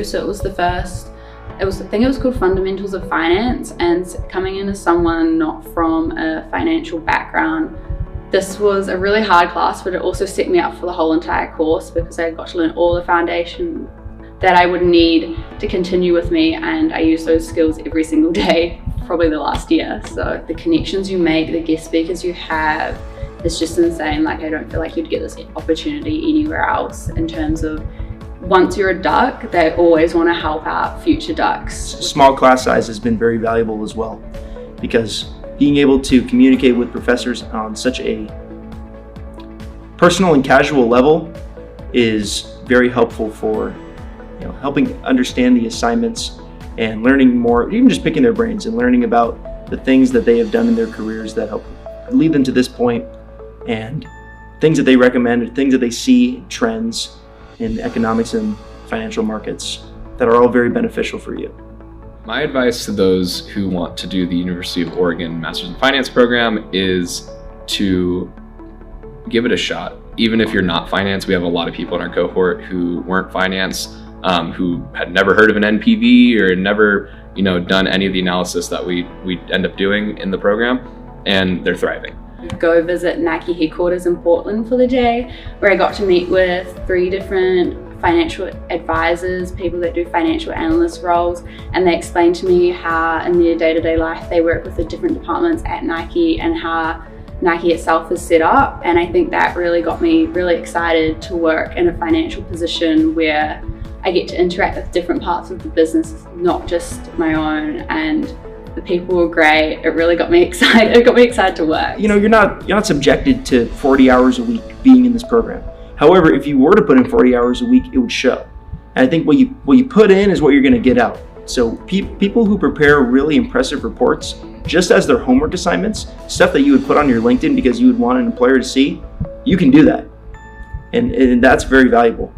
So it was I think it was called Fundamentals of Finance, and coming in as someone not from a financial background, this was a really hard class, but it also set me up for the whole entire course because I got to learn all the foundation that I would need to continue with me, and I use those skills every single day, probably the last year. So the connections you make, the guest speakers you have, it's just insane. Like, I don't feel like you'd get this opportunity anywhere else in terms of once you're a duck, they always want to help out future ducks. Small class size has been very valuable as well, because being able to communicate with professors on such a personal and casual level is very helpful for helping understand the assignments and learning more, even just picking their brains and learning about the things that they have done in their careers that help lead them to this point, and things that they recommend, things that they see, trends in economics and financial markets that are all very beneficial for you. My advice to those who want to do the University of Oregon Masters in Finance program is to give it a shot. Even if you're not finance, we have a lot of people in our cohort who weren't finance, who had never heard of an NPV or never done any of the analysis that we end up doing in the program, and they're thriving. Go visit Nike headquarters in Portland for the day, where I got to meet with 3 different financial advisors, people that do financial analyst roles, and they explained to me how in their day-to-day life they work with the different departments at Nike and how Nike itself is set up. And I think that really got me really excited to work in a financial position where I get to interact with different parts of the business, not just my own, and the people were great. It really got me excited. It got me excited to work. You're not subjected to 40 hours a week being in this program. However, if you were to put in 40 hours a week, it would show. And I think what you put in is what you're going to get out. So people who prepare really impressive reports just as their homework assignments, stuff that you would put on your LinkedIn because you would want an employer to see, you can do that. And that's very valuable.